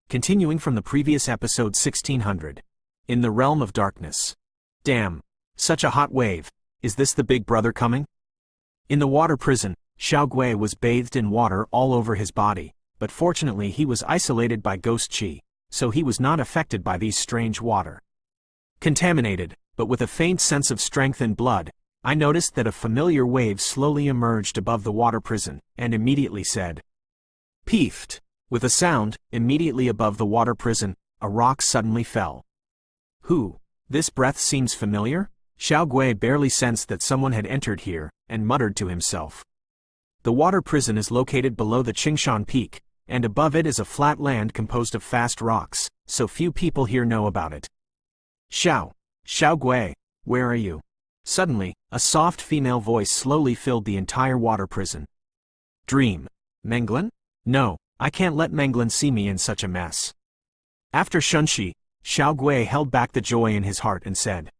Continuing from the previous episode 1600. In the realm of darkness. Damn. Such a hot wave. Is this the big brother coming? In the water prison, Xiao Gui was bathed in water all over his body, but fortunately he was isolated by ghost qi, so he was not affected by these strange water. Contaminated, but with a faint sense of strength and blood, I noticed that a familiar wave slowly emerged above the water prison, and immediately said, "Peefed." With a sound, immediately above the water prison, a rock suddenly fell. Who? This breath seems familiar? Xiao Gui barely sensed that someone had entered here, and muttered to himself. The water prison is located below the Qingshan Peak, and above it is a flat land composed of fast rocks, so few people here know about it. Xiao Gui, where are you? Suddenly, a soft female voice slowly filled the entire water prison. Dream. Menglin? No, I can't let Menglin see me in such a mess. After Shunshi, Xiao Gui held back the joy in his heart and said,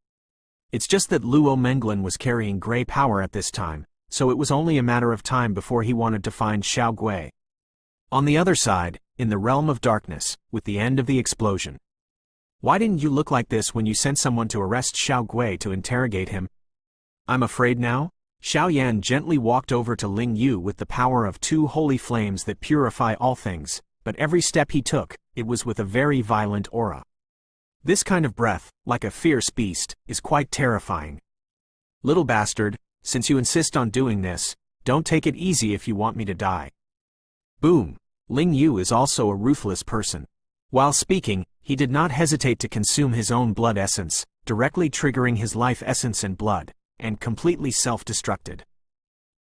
"It's just that Luo Menglin was carrying gray power at this time, so it was only a matter of time before he wanted to find Xiao Gui." On the other side, in the realm of darkness, with the end of the explosion. Why didn't you look like this when you sent someone to arrest Xiao Gui to interrogate him? I'm afraid now? Xiao Yan gently walked over to Ling Yu with the power of 2 holy flames that purify all things, but every step he took, it was with a very violent aura. This kind of breath, like a fierce beast, is quite terrifying. Little bastard, since you insist on doing this, don't take it easy if you want me to die. Boom. Ling Yu is also a ruthless person. While speaking, he did not hesitate to consume his own blood essence, directly triggering his life essence and blood, and completely self-destructed.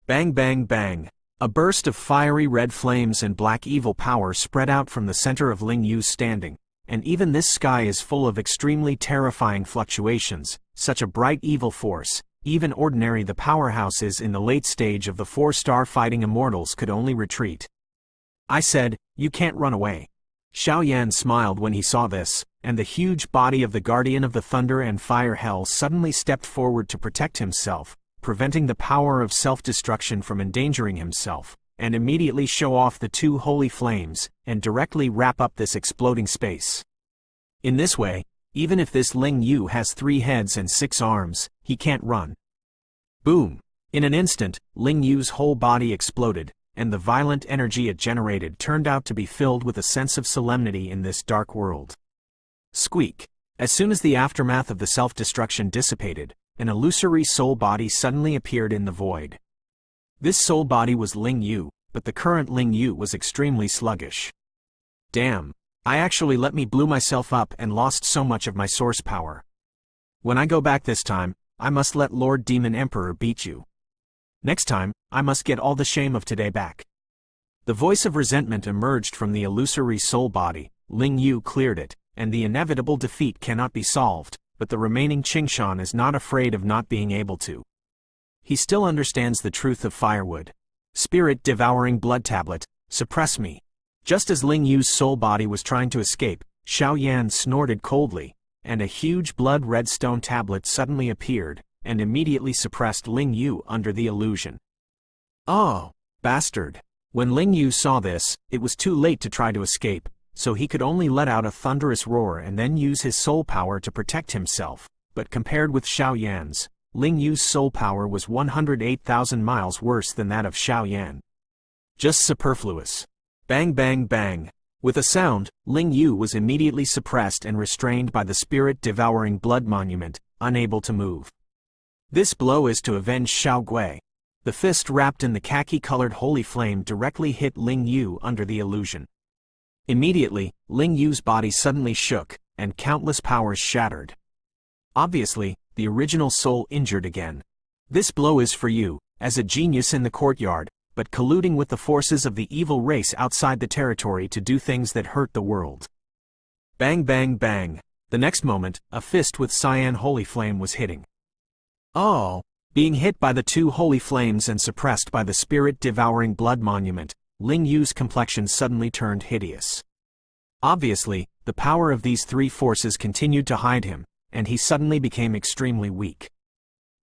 Bang bang bang. A burst of fiery red flames and black evil power spread out from the center of Ling Yu's standing, and even this sky is full of extremely terrifying fluctuations, such a bright evil force, even ordinary the powerhouses in the late stage of the 4-star fighting immortals could only retreat. I said, you can't run away. Xiao Yan smiled when he saw this, and the huge body of the guardian of the thunder and fire hell suddenly stepped forward to protect himself, preventing the power of self-destruction from endangering himself, and immediately show off the 2 holy flames, and directly wrap up this exploding space. In this way, even if this Ling Yu has 3 heads and 6 arms, he can't run. Boom! In an instant, Ling Yu's whole body exploded, and the violent energy it generated turned out to be filled with a sense of solemnity in this dark world. Squeak! As soon as the aftermath of the self-destruction dissipated, an illusory soul body suddenly appeared in the void. This soul body was Ling Yu, but the current Ling Yu was extremely sluggish. Damn! I actually let me blew myself up and lost so much of my source power. When I go back this time, I must let Lord Demon Emperor beat you. Next time, I must get all the shame of today back. The voice of resentment emerged from the illusory soul body. Ling Yu cleared it, and the inevitable defeat cannot be solved, but the remaining Qingshan is not afraid of not being able to. He still understands the truth of firewood. Spirit-devouring blood tablet, suppress me. Just as Ling Yu's soul body was trying to escape, Xiao Yan snorted coldly, and a huge blood-red stone tablet suddenly appeared, and immediately suppressed Ling Yu under the illusion. Oh, bastard! When Ling Yu saw this, it was too late to try to escape, so he could only let out a thunderous roar and then use his soul power to protect himself, but compared with Xiao Yan's, Ling Yu's soul power was 108,000 miles worse than that of Xiao Yan. Just superfluous. Bang bang bang. With a sound, Ling Yu was immediately suppressed and restrained by the spirit-devouring blood monument, unable to move. This blow is to avenge Xiao Gui. The fist wrapped in the khaki-colored holy flame directly hit Ling Yu under the illusion. Immediately, Ling Yu's body suddenly shook, and countless powers shattered. Obviously, the original soul injured again. This blow is for you, as a genius in the courtyard, but colluding with the forces of the evil race outside the territory to do things that hurt the world. Bang bang bang. The next moment, a fist with cyan holy flame was hitting. Oh! Being hit by the 2 holy flames and suppressed by the spirit-devouring blood monument, Ling Yu's complexion suddenly turned hideous. Obviously, the power of these 3 forces continued to hide him, and he suddenly became extremely weak.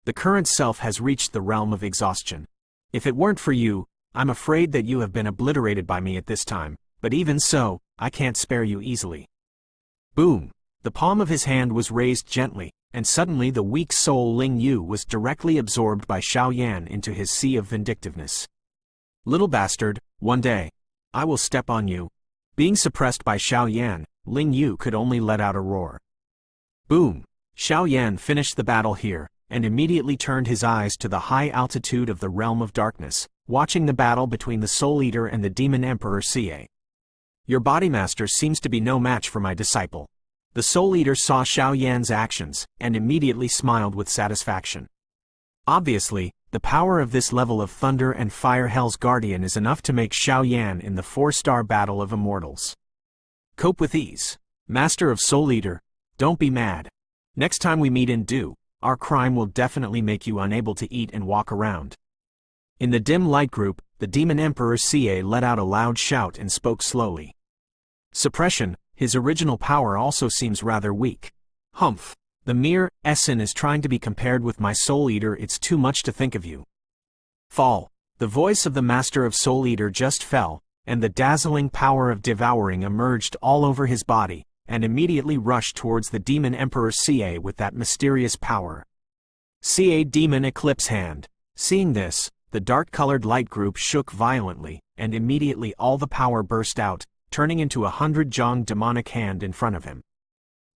The current self has reached the realm of exhaustion. If it weren't for you, I'm afraid that you have been obliterated by me at this time, but even so, I can't spare you easily. Boom! The palm of his hand was raised gently, and suddenly the weak soul Ling Yu was directly absorbed by Xiao Yan into his sea of vindictiveness. Little bastard, one day, I will step on you. Being suppressed by Xiao Yan, Ling Yu could only let out a roar. Boom! Xiao Yan finished the battle here, and immediately turned his eyes to the high altitude of the realm of darkness, watching the battle between the Soul Eater and the Demon Emperor Ca. Your body master seems to be no match for my disciple. The Soul Eater saw Xiao Yan's actions, and immediately smiled with satisfaction. Obviously, the power of this level of Thunder and Fire Hell's Guardian is enough to make Xiao Yan in the 4-star Battle of Immortals. Cope with ease. Master of Soul Eater, don't be mad. Next time we meet in Du, our crime will definitely make you unable to eat and walk around. In the dim light group, the Demon Emperor Ca let out a loud shout and spoke slowly. Suppression, his original power also seems rather weak. Humph. The mere Essen is trying to be compared with my Soul Eater. It's too much to think of you. Fall. The voice of the Master of Soul Eater just fell, and the dazzling power of devouring emerged all over his body, and immediately rushed towards the Demon Emperor Ca with that mysterious power. Ca Demon Eclipse Hand. Seeing this, the dark-colored light group shook violently, and immediately all the power burst out, turning into 100 Zhang demonic hand in front of him.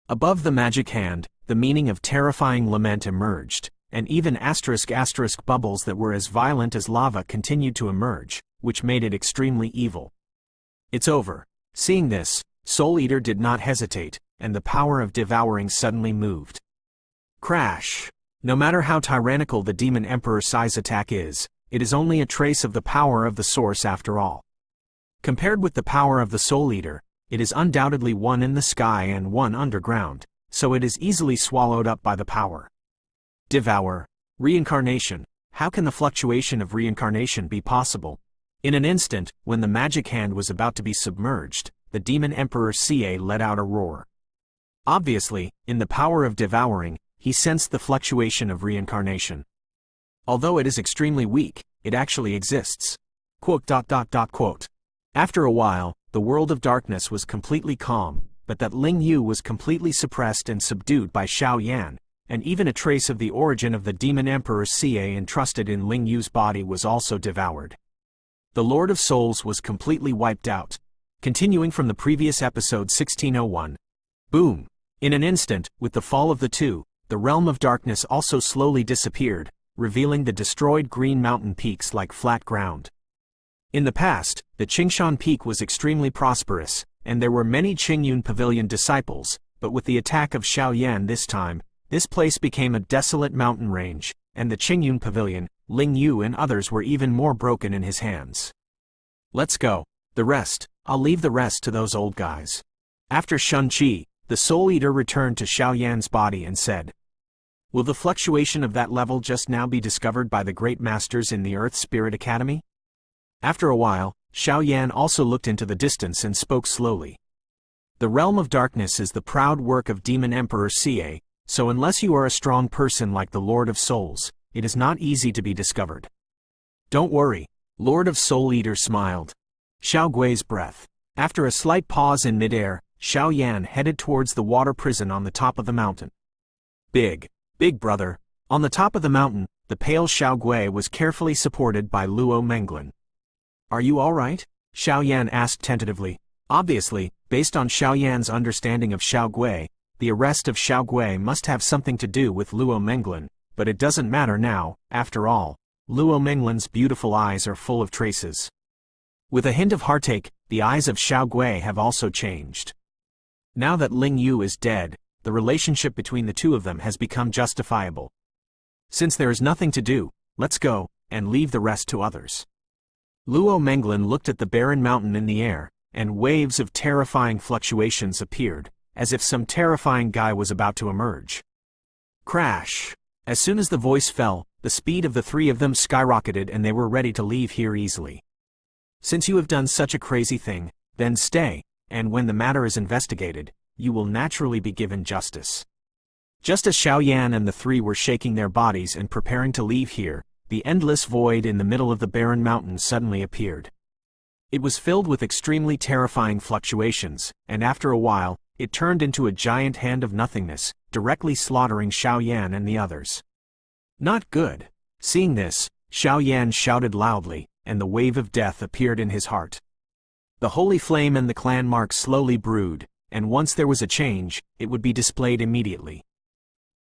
Above the magic hand, the meaning of terrifying lament emerged, and even asterisk bubbles that were as violent as lava continued to emerge, which made it extremely evil. It's over. Seeing this, Soul Eater did not hesitate, and the power of devouring suddenly moved. Crash! No matter how tyrannical the Demon Emperor Cai's attack is, it is only a trace of the power of the source after all. Compared with the power of the Soul Eater, it is undoubtedly one in the sky and one underground, so it is easily swallowed up by the power. Devour. Reincarnation. How can the fluctuation of reincarnation be possible? In an instant, when the magic hand was about to be submerged, the Demon Emperor Ca let out a roar. Obviously, in the power of devouring, he sensed the fluctuation of reincarnation. Although it is extremely weak, it actually exists. Quote. After a while, the world of darkness was completely calm, but that Ling Yu was completely suppressed and subdued by Xiao Yan, and even a trace of the origin of the Demon Emperor Ca entrusted in Ling Yu's body was also devoured. The Lord of Souls was completely wiped out. Continuing from the previous episode 1601. Boom! In an instant, with the fall of the two, the realm of darkness also slowly disappeared, revealing the destroyed green mountain peaks like flat ground. In the past, the Qingshan Peak was extremely prosperous, and there were many Qingyun Pavilion disciples, but with the attack of Xiao Yan this time, this place became a desolate mountain range, and the Qingyun Pavilion, Ling Yu and others were even more broken in his hands. Let's go. The rest, I'll leave the rest to those old guys. After Shun Qi, the Soul Eater returned to Xiao Yan's body and said, Will the fluctuation of that level just now be discovered by the great masters in the Earth Spirit Academy? After a while, Xiao Yan also looked into the distance and spoke slowly. The realm of darkness is the proud work of Demon Emperor Ca, so unless you are a strong person like the Lord of Souls, it is not easy to be discovered. Don't worry, Lord of Soul Eater smiled. Xiao Gui's breath. After a slight pause in midair, Xiao Yan headed towards the water prison on the top of the mountain. Big brother. On the top of the mountain, the pale Xiao Gui was carefully supported by Luo Menglin. Are you all right? Xiao Yan asked tentatively. Obviously, based on Xiao Yan's understanding of Xiao Gui, the arrest of Xiao Gui must have something to do with Luo Menglin, but it doesn't matter now, after all. Luo Menglin's beautiful eyes are full of traces. With a hint of heartache, the eyes of Xiao Gui have also changed. Now that Ling Yu is dead, the relationship between the two of them has become justifiable. Since there is nothing to do, let's go, and leave the rest to others. Luo Menglin looked at the barren mountain in the air, and waves of terrifying fluctuations appeared, as if some terrifying guy was about to emerge. Crash! As soon as the voice fell, the speed of the three of them skyrocketed and they were ready to leave here easily. Since you have done such a crazy thing, then stay, and when the matter is investigated, you will naturally be given justice. Just as Xiao Yan and the three were shaking their bodies and preparing to leave here, the endless void in the middle of the barren mountain suddenly appeared. It was filled with extremely terrifying fluctuations, and after a while, it turned into a giant hand of nothingness, directly slaughtering Xiao Yan and the others. Not good. Seeing this, Xiao Yan shouted loudly, and the wave of death appeared in his heart. The holy flame and the clan mark slowly brewed, and once there was a change, it would be displayed immediately.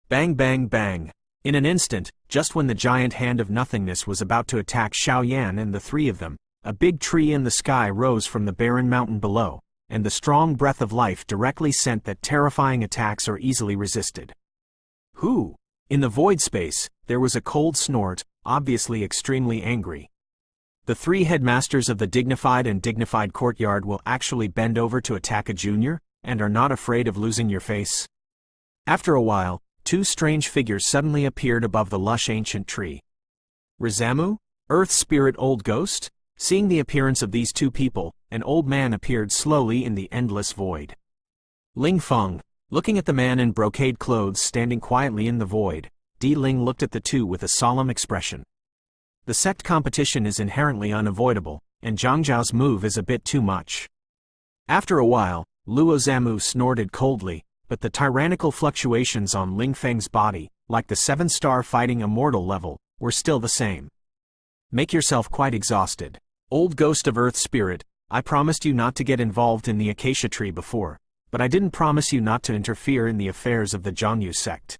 Bang bang bang. In an instant, just when the giant hand of nothingness was about to attack Xiao Yan and the three of them, a big tree in the sky rose from the barren mountain below, and the strong breath of life directly sent that terrifying attacks are easily resisted. Who? In the void space, there was a cold snort, obviously extremely angry. The three headmasters of the dignified courtyard will actually bend over to attack a junior, and are not afraid of losing your face? After a while, two strange figures suddenly appeared above the lush ancient tree. Rizamu? Earth Spirit Old Ghost? Seeing the appearance of these two people, an old man appeared slowly in the endless void. Ling Feng. Looking at the man in brocade clothes standing quietly in the void, Di Ling looked at the two with a solemn expression. The sect competition is inherently unavoidable, and Zhang Zhao's move is a bit too much. After a while, Luo Zamu snorted coldly, but the tyrannical fluctuations on Ling Feng's body, like the 7-star fighting immortal level, were still the same. Make yourself quite exhausted. Old Ghost of Earth Spirit, I promised you not to get involved in the acacia tree before, but I didn't promise you not to interfere in the affairs of the Zhangyu sect.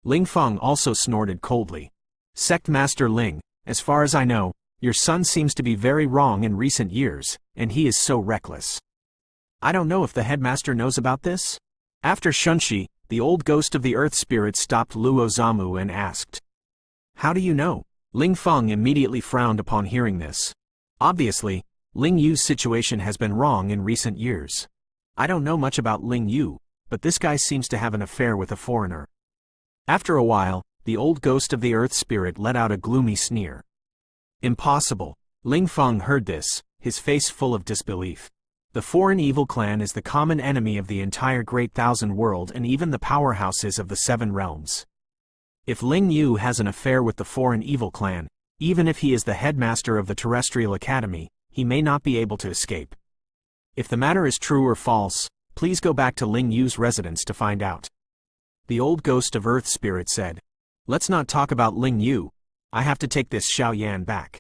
Ling Feng also snorted coldly. Sect Master Ling, as far as I know, your son seems to be very wrong in recent years, and he is so reckless. I don't know if the headmaster knows about this? After Shunshi, the old ghost of the Earth Spirit stopped Luo Zamu and asked. How do you know? Ling Feng immediately frowned upon hearing this. Obviously, Ling Yu's situation has been wrong in recent years. I don't know much about Ling Yu, but this guy seems to have an affair with a foreigner. After a while, the old ghost of the Earth Spirit let out a gloomy sneer. Impossible. Ling Feng heard this, his face full of disbelief. The foreign evil clan is the common enemy of the entire Great Thousand World and even the powerhouses of the Seven Realms. If Ling Yu has an affair with the foreign evil clan, even if he is the headmaster of the Terrestrial Academy, he may not be able to escape. If the matter is true or false, please go back to Ling Yu's residence to find out. The old ghost of Earth Spirit said. Let's not talk about Ling Yu. I have to take this Xiao Yan back.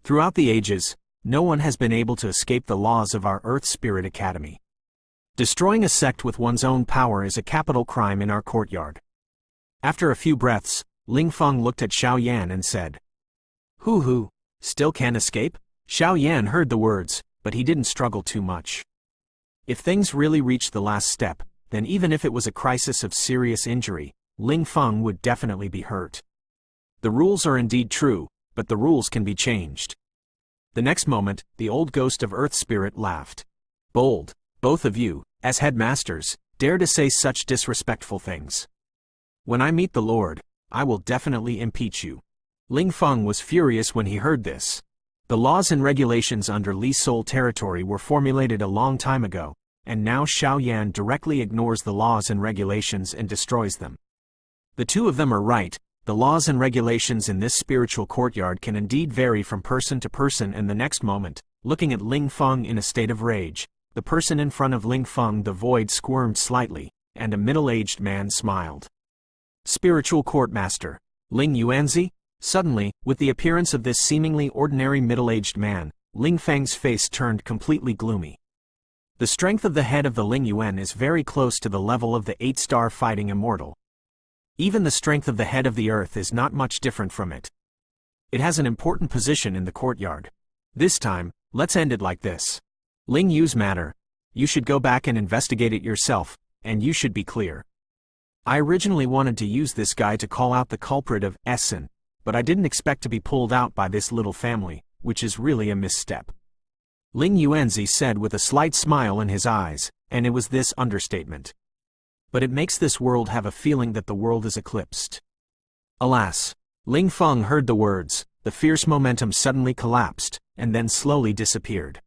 Throughout the ages, no one has been able to escape the laws of our Earth Spirit Academy. Destroying a sect with one's own power is a capital crime in our courtyard. After a few breaths, Ling Feng looked at Xiao Yan and said. Who, still can't escape? Xiao Yan heard the words, but he didn't struggle too much. If things really reached the last step, then even if it was a crisis of serious injury, Ling Feng would definitely be hurt. The rules are indeed true, but the rules can be changed. The next moment, the old ghost of Earth Spirit laughed. Bold, both of you, as headmasters, dare to say such disrespectful things. When I meet the Lord, I will definitely impeach you. Ling Feng was furious when he heard this. The laws and regulations under Li Sol territory were formulated a long time ago, and now Xiao Yan directly ignores the laws and regulations and destroys them. The two of them are right. The laws and regulations in this spiritual courtyard can indeed vary from person to person, and the next moment, looking at Ling Feng in a state of rage, the person in front of Ling Feng, the void, squirmed slightly, and a middle-aged man smiled. Spiritual Court Master, Ling Yuanzi? Suddenly, with the appearance of this seemingly ordinary middle-aged man, Ling Feng's face turned completely gloomy. The strength of the head of the Ling Yuan is very close to the level of the 8-star fighting immortal. Even the strength of the head of the earth is not much different from it. It has an important position in the courtyard. This time, let's end it like this. Ling Yu's matter. You should go back and investigate it yourself, and you should be clear. I originally wanted to use this guy to call out the culprit of Essen, but I didn't expect to be pulled out by this little family, which is really a misstep. Ling Yuanzi said with a slight smile in his eyes, and it was this understatement. But it makes this world have a feeling that the world is eclipsed. Alas! Ling Feng heard the words, the fierce momentum suddenly collapsed, and then slowly disappeared.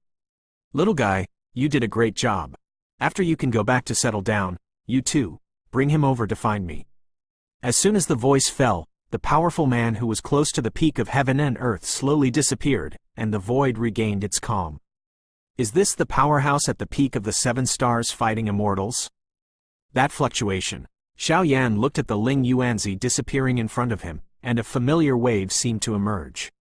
Little guy, you did a great job. After you can go back to settle down, you too, bring him over to find me. As soon as the voice fell, the powerful man who was close to the peak of heaven and earth slowly disappeared, and the void regained its calm. Is this the powerhouse at the peak of the 7 stars fighting immortals? That fluctuation. Xiao Yan looked at the Ling Yuanzi disappearing in front of him, and a familiar wave seemed to emerge.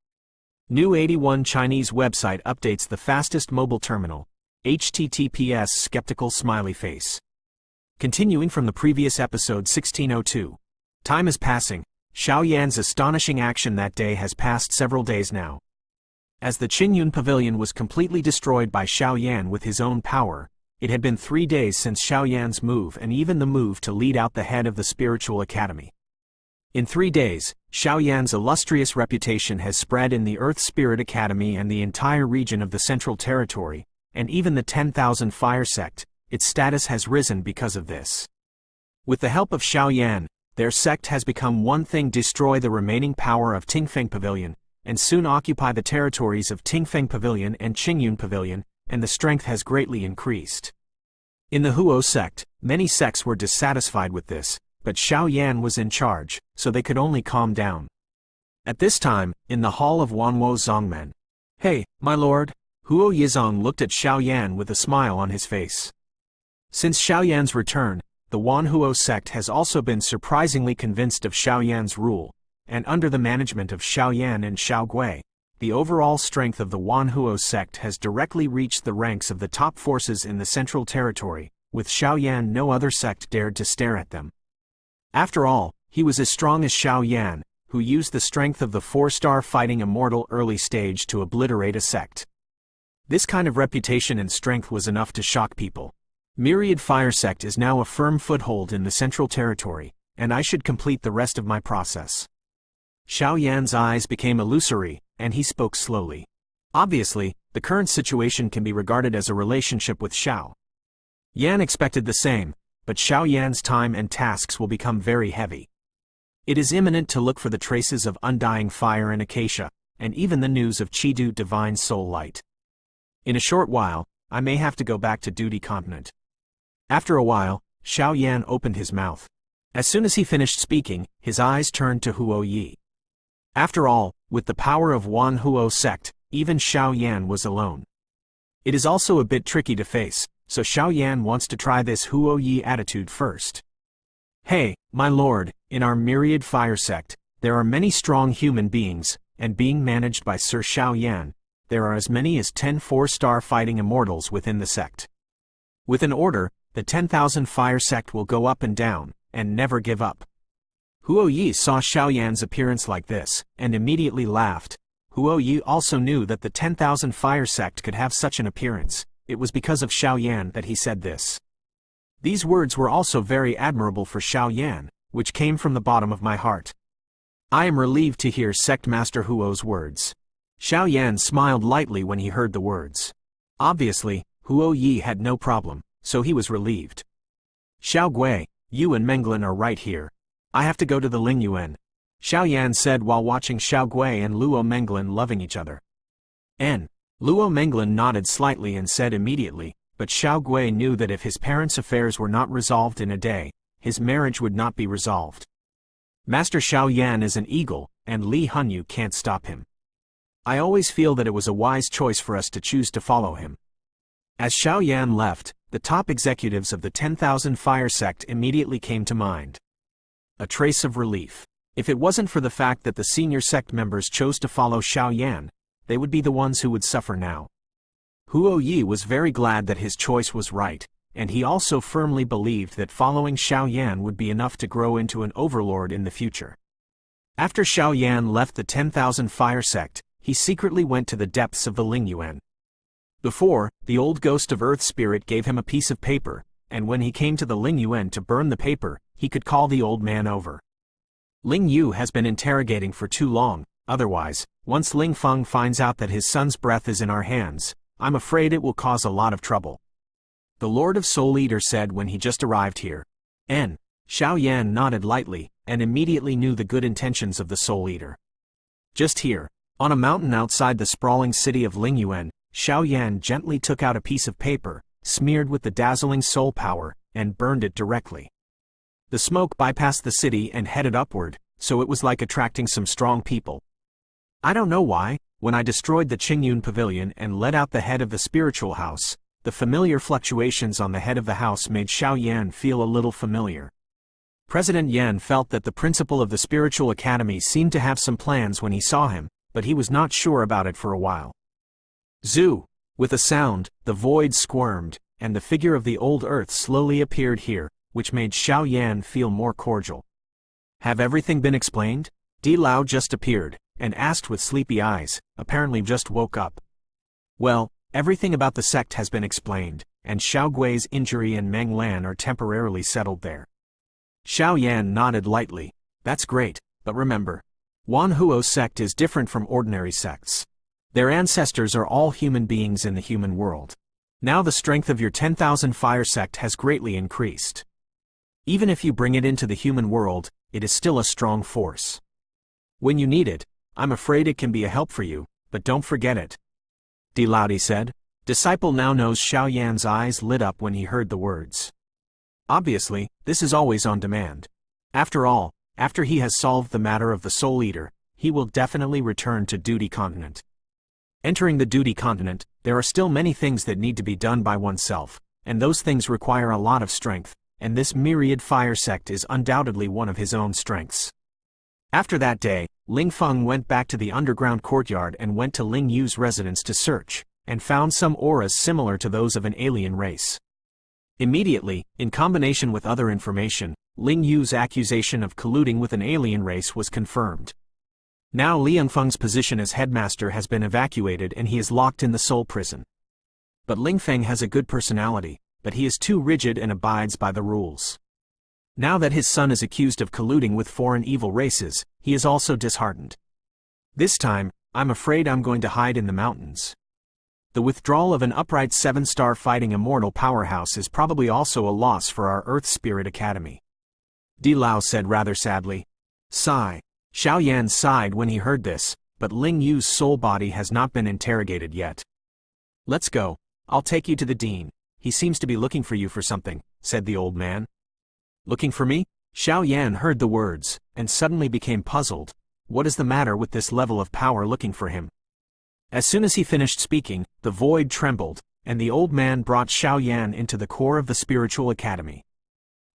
New 81 Chinese website updates the fastest mobile terminal. HTTPS skeptical smiley face. Continuing from the previous episode 1602. Time is passing. Xiao Yan's astonishing action that day has passed several days now. As the Qingyun Pavilion was completely destroyed by Xiao Yan with his own power, it had been 3 days since Xiao Yan's move and even the move to lead out the head of the spiritual academy. In 3 days, Xiao Yan's illustrious reputation has spread in the Earth Spirit Academy and the entire region of the Central Territory, and even the 10,000 Fire Sect, its status has risen because of this. With the help of Xiao Yan, their sect has become one thing: destroy the remaining power of Tingfeng Pavilion, and soon occupy the territories of Tingfeng Pavilion and Qingyun Pavilion, and the strength has greatly increased. In the Huo sect, many sects were dissatisfied with this, but Xiao Yan was in charge, so they could only calm down. At this time, in the hall of Wanwo Zongmen. "Hey, my lord." Huo Yizong looked at Xiao Yan with a smile on his face. Since Xiao Yan's return, the Wanhuo sect has also been surprisingly convinced of Xiao Yan's rule, and under the management of Xiao Yan and Xiao Gui, the overall strength of the Wanhuo sect has directly reached the ranks of the top forces in the Central Territory. With Xiao Yan, no other sect dared to stare at them. After all, he was as strong as Xiao Yan, who used the strength of the 4-star fighting immortal early stage to obliterate a sect. This kind of reputation and strength was enough to shock people. Myriad Fire Sect is now a firm foothold in the Central Territory, and I should complete the rest of my process. Xiao Yan's eyes became illusory, and he spoke slowly. Obviously, the current situation can be regarded as a relationship with Xiao Yan expected the same, but Xiao Yan's time and tasks will become very heavy. It is imminent to look for the traces of undying fire and acacia, and even the news of Chidu divine soul light. In a short while, I may have to go back to Duty Continent. After a while, Xiao Yan opened his mouth. As soon as he finished speaking, his eyes turned to Huo Yi. After all, with the power of Wanhuo sect, even Xiao Yan was alone. It is also a bit tricky to face, so Xiao Yan wants to try this Huo Yi attitude first. "Hey, my lord, in our Myriad Fire Sect, there are many strong human beings, and being managed by Sir Xiao Yan, there are as many as 10 4-star fighting immortals within the sect. With an order, the 10,000 Fire Sect will go up and down, and never give up." Huo Yi saw Xiao Yan's appearance like this, and immediately laughed. Huo Yi also knew that the 10,000 Fire Sect could have such an appearance. It was because of Xiao Yan that he said this. These words were also very admirable for Xiao Yan, which came from the bottom of my heart. I am relieved to hear Sect Master Huo's words. Xiao Yan smiled lightly when he heard the words. Obviously, Huo Yi had no problem, so he was relieved. "Xiao Gui, you and Menglin are right here. I have to go to the Lingyuan," Xiao Yan said while watching Xiao Gui and Luo Menglin loving each other. Luo Menglin nodded slightly and said immediately, but Xiao Gui knew that if his parents' affairs were not resolved in a day, his marriage would not be resolved. Master Xiao Yan is an eagle, and Li Hunyu can't stop him. I always feel that it was a wise choice for us to choose to follow him. As Xiao Yan left, the top executives of the 10,000 Fire Sect immediately came to mind. A trace of relief. If it wasn't for the fact that the senior sect members chose to follow Xiao Yan, they would be the ones who would suffer now. Huo Yi was very glad that his choice was right, and he also firmly believed that following Xiao Yan would be enough to grow into an overlord in the future. After Xiao Yan left the 10,000 Fire Sect, he secretly went to the depths of the Lingyuan. Before, the old ghost of Earth Spirit gave him a piece of paper, and when he came to the Lingyuan to burn the paper, he could call the old man over. Ling Yu has been interrogating for too long, otherwise, once Ling Feng finds out that his son's breath is in our hands, I'm afraid it will cause a lot of trouble. The Lord of Soul Eater said when he just arrived here. Xiao Yan nodded lightly, and immediately knew the good intentions of the Soul Eater. Just here, on a mountain outside the sprawling city of Lingyuan, Xiao Yan gently took out a piece of paper, smeared with the dazzling soul power, and burned it directly. The smoke bypassed the city and headed upward, so it was like attracting some strong people. I don't know why, when I destroyed the Qingyun Pavilion and let out the head of the spiritual house, the familiar fluctuations on the head of the house made Xiao Yan feel a little familiar. President Yan felt that the principal of the spiritual academy seemed to have some plans when he saw him, but he was not sure about it for a while. Zoo! With a sound, the void squirmed, and the figure of the old earth slowly appeared here, which made Xiao Yan feel more cordial. Have everything been explained? Di Lao just appeared, and asked with sleepy eyes, apparently just woke up. Well, everything about the sect has been explained, and Xiao Gui's injury and Meng Lan are temporarily settled there. Xiao Yan nodded lightly. That's great, but remember, Wan Huo's sect is different from ordinary sects. Their ancestors are all human beings in the human world. Now the strength of your 10,000 fire sect has greatly increased. Even if you bring it into the human world, it is still a strong force. When you need it, I'm afraid it can be a help for you, but don't forget it. Di Lao said. Disciple now knows. Xiao Yan's eyes lit up when he heard the words. Obviously, this is always on demand. After all, after he has solved the matter of the Soul Eater, he will definitely return to Duty Continent. Entering the Duty Continent, there are still many things that need to be done by oneself, and those things require a lot of strength, and this myriad fire sect is undoubtedly one of his own strengths. After that day, Ling Feng went back to the underground courtyard and went to Ling Yu's residence to search, and found some auras similar to those of an alien race. Immediately, in combination with other information, Ling Yu's accusation of colluding with an alien race was confirmed. Now Liang Feng's position as headmaster has been evacuated and he is locked in the soul prison. But Ling Feng has a good personality, but he is too rigid and abides by the rules. Now that his son is accused of colluding with foreign evil races, he is also disheartened. This time, I'm afraid I'm going to hide in the mountains. The withdrawal of an upright 7-star fighting immortal powerhouse is probably also a loss for our Earth Spirit Academy. Di Lao said rather sadly. Sigh. Xiao Yan sighed when he heard this, but Ling Yu's soul body has not been interrogated yet. Let's go. I'll take you to the dean. He seems to be looking for you for something, said the old man. Looking for me? Xiao Yan heard the words, and suddenly became puzzled. What is the matter with this level of power looking for him? As soon as he finished speaking, the void trembled, and the old man brought Xiao Yan into the core of the spiritual academy.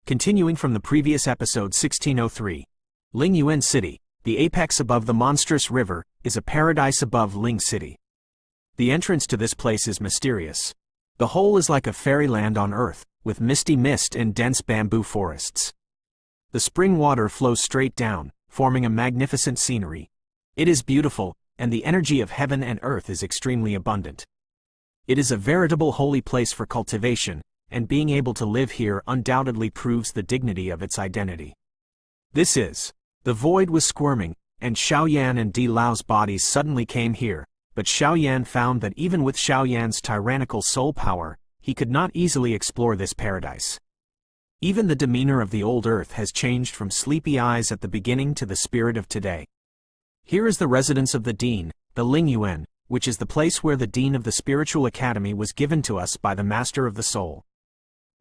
Continuing from the previous episode 1603. Ling Yuan City, the apex above the monstrous river, is a paradise above Ling City. The entrance to this place is mysterious. The whole is like a fairyland on earth, with misty mist and dense bamboo forests. The spring water flows straight down, forming a magnificent scenery. It is beautiful, and the energy of heaven and earth is extremely abundant. It is a veritable holy place for cultivation, and being able to live here undoubtedly proves the dignity of its identity. This is. The void was squirming, and Xiao Yan and Di Lao's bodies suddenly came here, but Xiao Yan found that even with Xiao Yan's tyrannical soul power, he could not easily explore this paradise. Even the demeanor of the old earth has changed from sleepy eyes at the beginning to the spirit of today. Here is the residence of the dean, the Ling Yuan, which is the place where the dean of the spiritual academy was given to us by the master of the soul.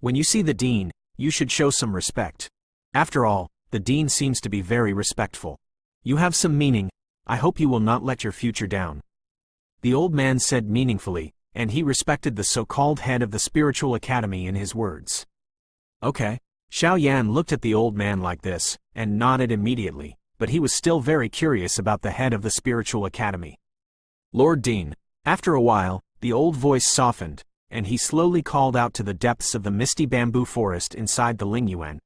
When you see the dean, you should show some respect. After all, the dean seems to be very respectful. You have some meaning. I hope you will not let your future down. The old man said meaningfully, and he respected the so-called head of the spiritual academy in his words. Okay. Xiao Yan looked at the old man like this, and nodded immediately, but he was still very curious about the head of the spiritual academy. Lord Dean. After a while, the old voice softened, and he slowly called out to the depths of the misty bamboo forest inside the Ling Yuan.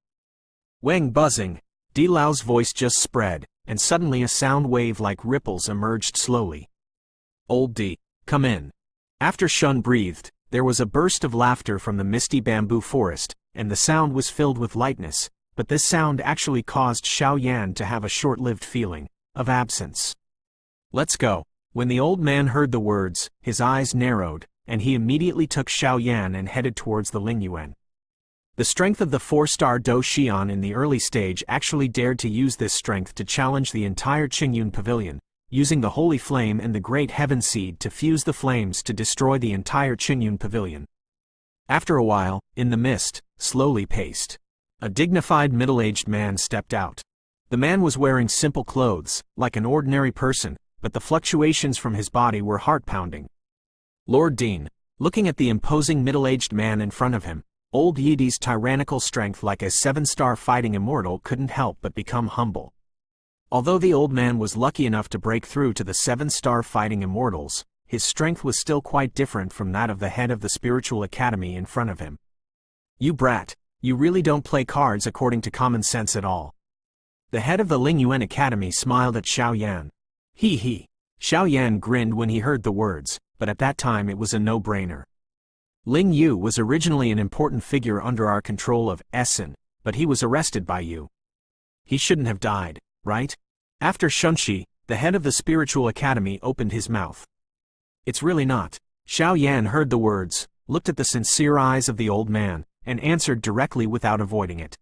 Wang buzzing. Di Lao's voice just spread, and suddenly a sound wave like ripples emerged slowly. Old D, come in. After Shun breathed, there was a burst of laughter from the misty bamboo forest, and the sound was filled with lightness, but this sound actually caused Xiao Yan to have a short-lived feeling of absence. Let's go. When the old man heard the words, his eyes narrowed, and he immediately took Xiao Yan and headed towards the Ling Yuan. The strength of the 4-star Do Xian in the early stage actually dared to use this strength to challenge the entire Qingyun Pavilion, using the Holy Flame and the Great Heaven Seed to fuse the flames to destroy the entire Qingyun Pavilion. After a while, in the mist, slowly paced, a dignified middle-aged man stepped out. The man was wearing simple clothes, like an ordinary person, but the fluctuations from his body were heart-pounding. Lord Dean, looking at the imposing middle-aged man in front of him, old Yidi's tyrannical strength like a 7-star fighting immortal couldn't help but become humble. Although the old man was lucky enough to break through to the 7-star fighting immortals, his strength was still quite different from that of the head of the spiritual academy in front of him. You brat, you really don't play cards according to common sense at all. The head of the Ling Yuan Academy smiled at Xiao Yan. He. Xiao Yan grinned when he heard the words, but at that time it was a no-brainer. Ling Yu was originally an important figure under our control of Essen, but he was arrested by you. He shouldn't have died, right? After Shunshi, the head of the spiritual academy opened his mouth. It's really not. Xiao Yan heard the words, looked at the sincere eyes of the old man, and answered directly without avoiding it.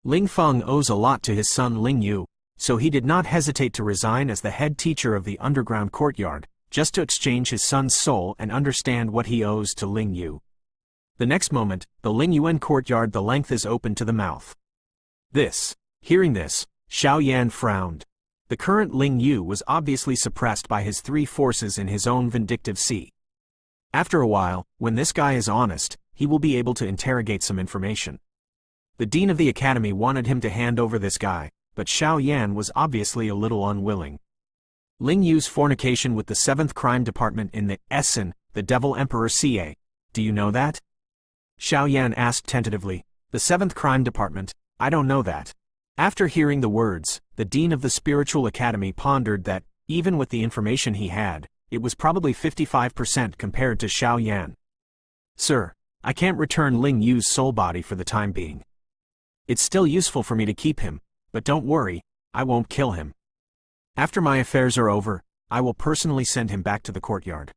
Ling Feng owes a lot to his son Ling Yu, so he did not hesitate to resign as the head teacher of the underground courtyard, just to exchange his son's soul and understand what he owes to Ling Yu. The next moment, the Ling Yuan courtyard the length is open to the mouth. Hearing this, Xiao Yan frowned. The current Ling Yu was obviously suppressed by his 3 forces in his own vindictive sea. After a while, when this guy is honest, he will be able to interrogate some information. The dean of the academy wanted him to hand over this guy, but Xiao Yan was obviously a little unwilling. Ling Yu's fornication with the 7th crime department in the Essen, the Devil Emperor CA. Do you know that? Xiao Yan asked tentatively. The 7th crime department, I don't know that. After hearing the words, the dean of the spiritual academy pondered that, even with the information he had, it was probably 55% compared to Xiao Yan. Sir, I can't return Ling Yu's soul body for the time being. It's still useful for me to keep him, but don't worry, I won't kill him. After my affairs are over, I will personally send him back to the courtyard.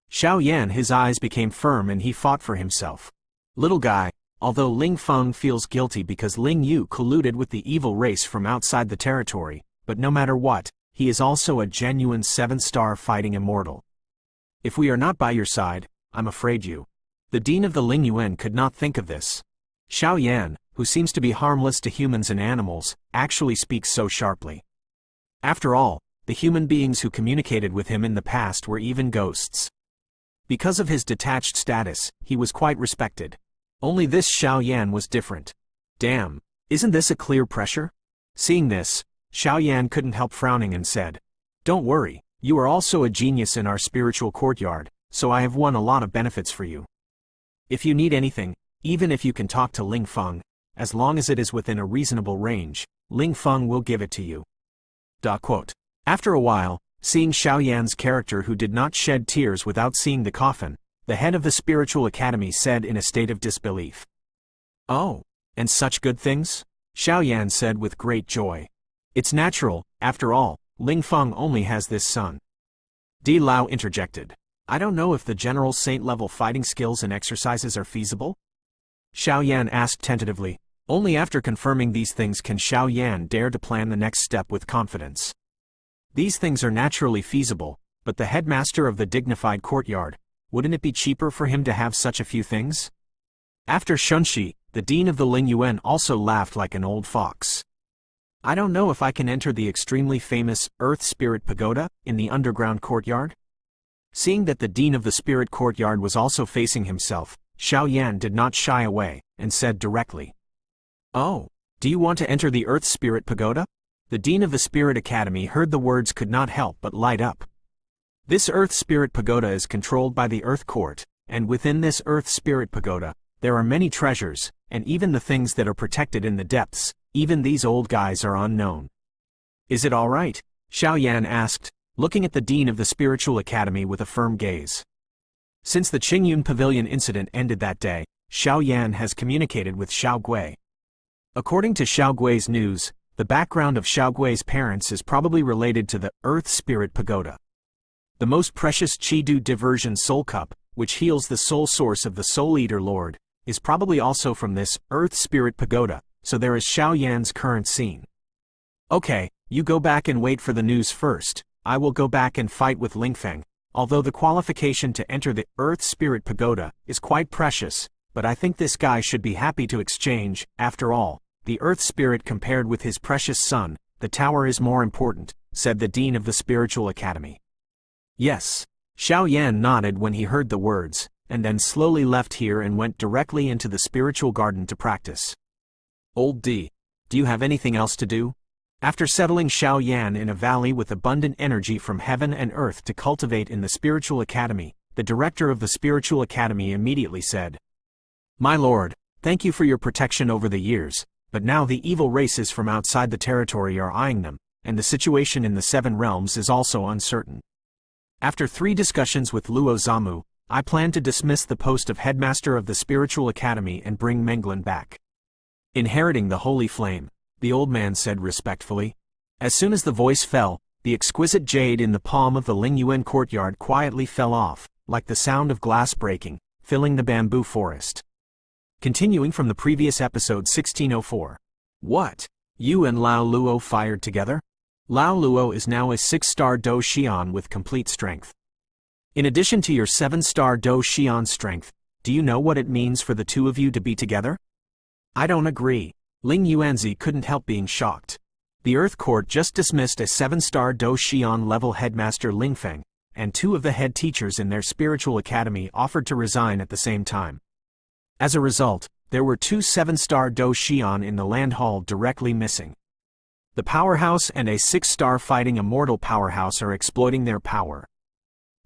Xiao Yan, his eyes became firm and he fought for himself. Little guy, although Ling Feng feels guilty because Ling Yu colluded with the evil race from outside the territory, but no matter what, he is also a genuine 7-star fighting immortal. If we are not by your side, I'm afraid you. The dean of the Ling Yuan could not think of this. Xiao Yan, who seems to be harmless to humans and animals, actually speaks so sharply. After all, the human beings who communicated with him in the past were even ghosts. Because of his detached status, he was quite respected. Only this Xiao Yan was different. Damn, isn't this a clear pressure? Seeing this, Xiao Yan couldn't help frowning and said, Don't worry, you are also a genius in our spiritual courtyard, so I have won a lot of benefits for you. If you need anything, even if you can talk to Ling Feng, as long as it is within a reasonable range, Ling Feng will give it to you. After a while, seeing Xiao Yan's character who did not shed tears without seeing the coffin, the head of the spiritual academy said in a state of disbelief. Oh, and such good things? Xiao Yan said with great joy. It's natural, after all, Ling Feng only has this son. Di Lao interjected. I don't know if the general saint-level fighting skills and exercises are feasible? Xiao Yan asked tentatively. Only after confirming these things can Xiao Yan dare to plan the next step with confidence. These things are naturally feasible, but the headmaster of the dignified courtyard, wouldn't it be cheaper for him to have such a few things? After Shunshi, the dean of the Ling Yuan also laughed like an old fox. I don't know if I can enter the extremely famous Earth Spirit Pagoda in the underground courtyard. Seeing that the dean of the spirit courtyard was also facing himself, Xiao Yan did not shy away, and said directly. Oh, do you want to enter the Earth Spirit Pagoda? The dean of the Spirit Academy heard the words could not help but light up. This Earth Spirit Pagoda is controlled by the Earth Court, and within this Earth Spirit Pagoda, there are many treasures, and even the things that are protected in the depths, even these old guys are unknown. Is it all right? Xiao Yan asked, looking at the dean of the Spiritual Academy with a firm gaze. Since the Qingyun Pavilion incident ended that day, Xiao Yan has communicated with Xiao Gui. According to Xiao Gui's news, the background of Xiao Gui's parents is probably related to the Earth Spirit Pagoda. The most precious Qi-Du Diversion Soul Cup, which heals the soul source of the Soul Eater Lord, is probably also from this Earth Spirit Pagoda, so there is Xiao Yan's current scene. Okay, you go back and wait for the news first. I will go back and fight with Lingfeng, although the qualification to enter the Earth Spirit Pagoda is quite precious, but I think this guy should be happy to exchange, after all. the Earth Spirit compared with his precious son, the tower is more important, said the Dean of the Spiritual Academy. Yes. Xiao Yan nodded when he heard the words, and then slowly left here and went directly into the spiritual garden to practice. Old D. Do you have anything else to do? After settling Xiao Yan in a valley with abundant energy from heaven and earth to cultivate in the Spiritual Academy, the director of the Spiritual Academy immediately said, My lord, thank you for your protection over the years, but now the evil races from outside the territory are eyeing them, and the situation in the 7 realms is also uncertain. After 3 discussions with Luo Zamu, I plan to dismiss the post of headmaster of the Spiritual Academy and bring Menglin back. Inheriting the holy flame, the old man said respectfully. As soon as the voice fell, the exquisite jade in the palm of the Lingyuan courtyard quietly fell off, like the sound of glass breaking, filling the bamboo forest. Continuing from the previous episode 1604. What? You and Lao Luo fired together? Lao Luo is now a 6-star Do Xian with complete strength. In addition to your 7-star Do Xian strength, do you know what it means for the two of you to be together? I don't agree. Ling Yuanzi couldn't help being shocked. The Earth Court just dismissed a 7-star Do Xian level headmaster Lingfeng, and 2 of the head teachers in their spiritual academy offered to resign at the same time. As a result, there were 2 7-star Do Xian in the land hall directly missing. The powerhouse and a 6-star fighting immortal powerhouse are exploiting their power.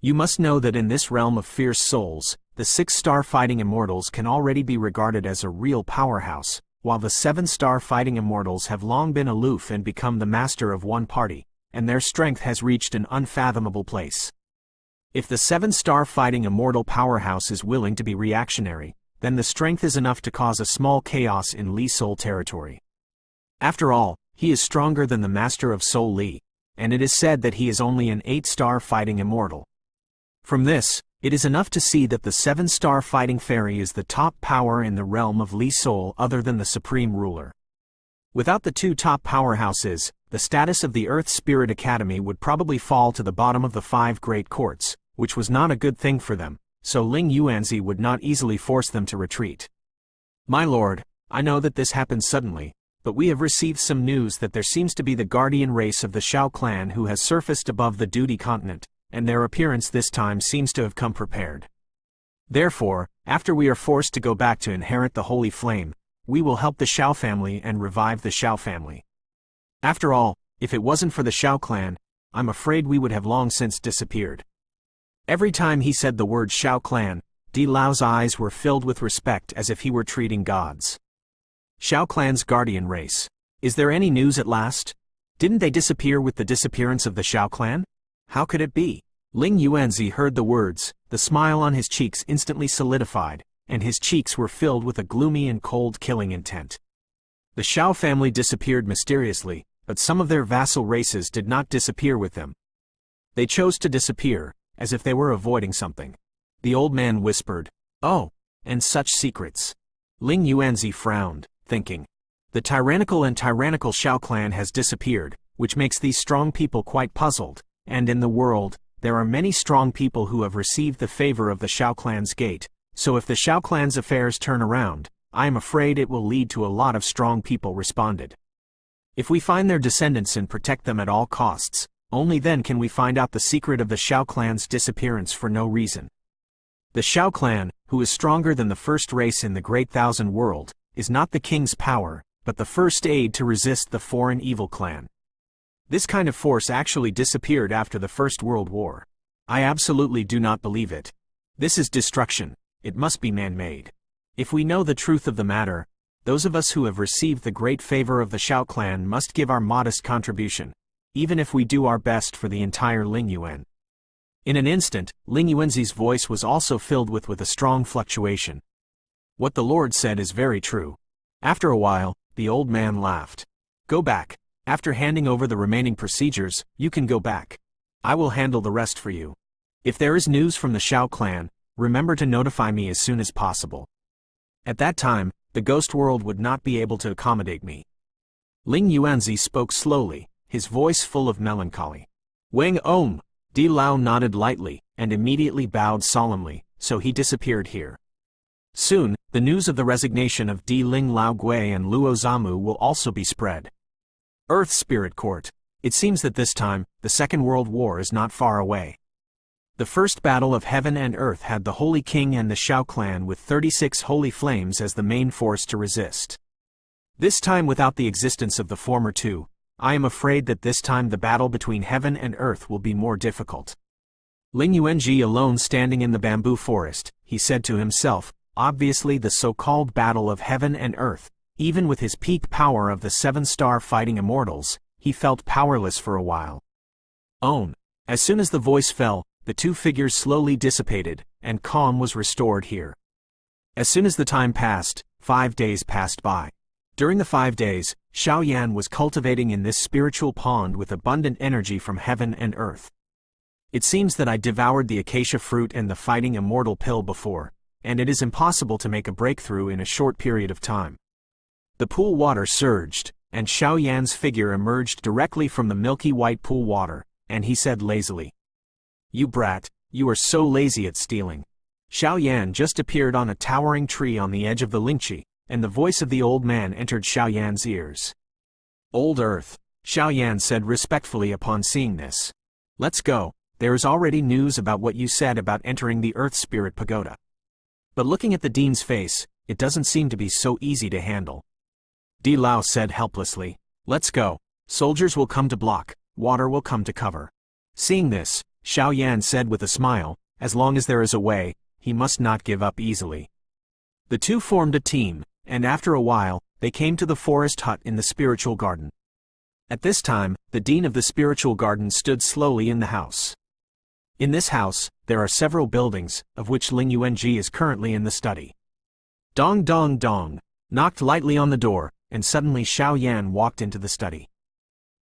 You must know that in this realm of fierce souls, the 6-star fighting immortals can already be regarded as a real powerhouse, while the 7-star fighting immortals have long been aloof and become the master of one party, and their strength has reached an unfathomable place. If the 7-star fighting immortal powerhouse is willing to be reactionary, then the strength is enough to cause a small chaos in Li Soul territory. After all, he is stronger than the master of Soul Li, and it is said that he is only an 8-star fighting immortal. From this, it is enough to see that the 7-star fighting fairy is the top power in the realm of Li Soul other than the supreme ruler. Without the 2 top powerhouses, the status of the Earth Spirit Academy would probably fall to the bottom of the 5 great courts, which was not a good thing for them, so Ling Yuanzi would not easily force them to retreat. My lord, I know that this happened suddenly, but we have received some news that there seems to be the guardian race of the Shao clan who has surfaced above the Duty continent, and their appearance this time seems to have come prepared. Therefore, after we are forced to go back to inherit the holy flame, we will help the Shao family and revive the Shao family. After all, if it wasn't for the Shao clan, I'm afraid we would have long since disappeared. Every time he said the word Shao clan, Di Lao's eyes were filled with respect as if he were treating gods. Shao clan's guardian race. Is there any news at last? Didn't they disappear with the disappearance of the Shao clan? How could it be? Ling Yuanzi heard the words, the smile on his cheeks instantly solidified, and his cheeks were filled with a gloomy and cold killing intent. The Shao family disappeared mysteriously, but some of their vassal races did not disappear with them. They chose to disappear, as if they were avoiding something. The old man whispered, "Oh, and such secrets." Ling Yuanzi frowned, thinking, the tyrannical Shao clan has disappeared, which makes these strong people quite puzzled, and in the world, there are many strong people who have received the favor of the Shao clan's gate, so if the Shao clan's affairs turn around, I am afraid it will lead to a lot of strong people responded. If we find their descendants and protect them at all costs, only then can we find out the secret of the Shao clan's disappearance for no reason. The Shao clan, who is stronger than the first race in the Great Thousand World, is not the king's power, but the first aid to resist the foreign evil clan. This kind of force actually disappeared after the First World War. I absolutely do not believe it. This is destruction. It must be man-made. If we know the truth of the matter, those of us who have received the great favor of the Shao clan must give our modest contribution, even if we do our best for the entire Lingyuan. In an instant, Ling Yuanzi's voice was also filled with a strong fluctuation. What the Lord said is very true. After a while, the old man laughed. Go back. After handing over the remaining procedures, you can go back. I will handle the rest for you. If there is news from the Shao clan, remember to notify me as soon as possible. At that time, the ghost world would not be able to accommodate me. Ling Yuanzi spoke slowly, his voice full of melancholy. Wang Om! Di Lao nodded lightly, and immediately bowed solemnly, so he disappeared here. Soon, the news of the resignation of Di Ling Lao Gui and Luo Zamu will also be spread. Earth Spirit Court. It seems that this time, the Second World War is not far away. The first battle of heaven and earth had the Holy King and the Shao clan with 36 holy flames as the main force to resist. This time without the existence of the former two, I am afraid that this time the battle between heaven and earth will be more difficult. Ling Yuanji alone standing in the bamboo forest, he said to himself, obviously the so-called battle of heaven and earth, even with his peak power of the 7-star fighting immortals, he felt powerless for a while. As soon as the voice fell, the two figures slowly dissipated, and calm was restored here. As soon as the time passed, 5 days passed by. During the 5 days, Xiao Yan was cultivating in this spiritual pond with abundant energy from heaven and earth. It seems that I devoured the acacia fruit and the fighting immortal pill before, and it is impossible to make a breakthrough in a short period of time. The pool water surged, and Xiao Yan's figure emerged directly from the milky white pool water, and he said lazily, "You brat, you are so lazy at stealing." Xiao Yan just appeared on a towering tree on the edge of the Lingqi, and the voice of the old man entered Xiao Yan's ears. "Old Earth," Xiao Yan said respectfully upon seeing this. "Let's go, there is already news about what you said about entering the Earth Spirit Pagoda." But looking at the dean's face, it doesn't seem to be so easy to handle. Di Lao said helplessly, "Let's go, soldiers will come to block, water will come to cover." Seeing this, Xiao Yan said with a smile, as long as there is a way, he must not give up easily. The two formed a team, and after a while, they came to the forest hut in the spiritual garden. At this time, the dean of the spiritual garden stood slowly in the house. In this house, there are several buildings, of which Ling Yuanji is currently in the study. Dong dong dong, knocked lightly on the door, and suddenly Xiao Yan walked into the study.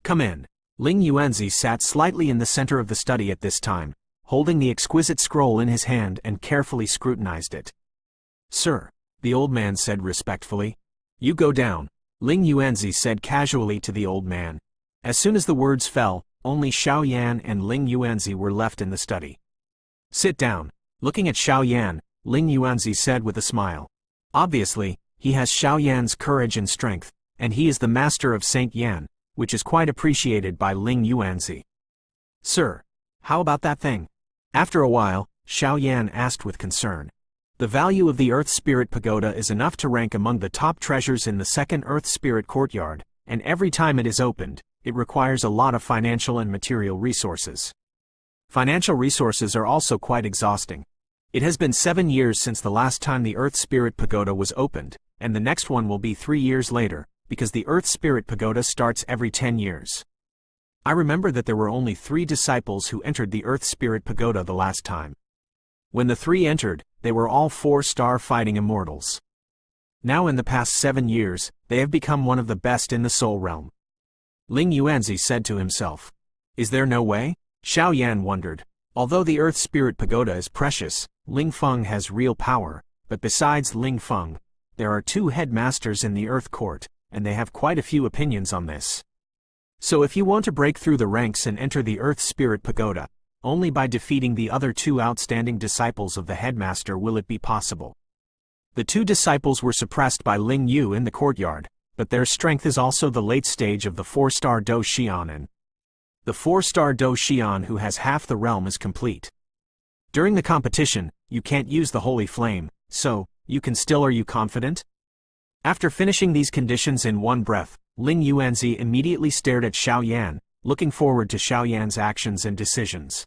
"Come in." Ling Yuanzi sat slightly in the center of the study at this time, holding the exquisite scroll in his hand and carefully scrutinized it. "Sir," the old man said respectfully. "You go down," Ling Yuanzi said casually to the old man. As soon as the words fell, only Xiao Yan and Ling Yuanzi were left in the study. "Sit down." Looking at Xiao Yan, Ling Yuanzi said with a smile. Obviously, he has Xiao Yan's courage and strength, and he is the master of Saint Yan, which is quite appreciated by Ling Yuanzi. "Sir, how about that thing?" After a while, Xiao Yan asked with concern. The value of the Earth Spirit Pagoda is enough to rank among the top treasures in the second Earth Spirit Courtyard, and every time it is opened, it requires a lot of financial and material resources. Financial resources are also quite exhausting. It has been 7 years since the last time the Earth Spirit Pagoda was opened, and the next one will be 3 years later, because the Earth Spirit Pagoda starts every 10 years. I remember that there were only 3 disciples who entered the Earth Spirit Pagoda the last time. When the 3 entered, they were all 4-star fighting immortals. Now in the past 7 years, they have become one of the best in the Soul Realm. Ling Yuanzi said to himself. Is there no way? Xiao Yan wondered. Although the Earth Spirit Pagoda is precious, Ling Feng has real power, but besides Ling Feng, there are 2 headmasters in the Earth Court, and they have quite a few opinions on this. So if you want to break through the ranks and enter the Earth Spirit Pagoda, only by defeating the other 2 outstanding disciples of the headmaster will it be possible. The 2 disciples were suppressed by Ling Yu in the courtyard, but their strength is also the late stage of the 4-star Do Xianen. The 4-star Do Xian who has half the realm is complete. During the competition, you can't use the Holy Flame, so, you can still. Are you confident? After finishing these conditions in one breath, Ling Yuanzi immediately stared at Xiao Yan, looking forward to Xiao Yan's actions and decisions.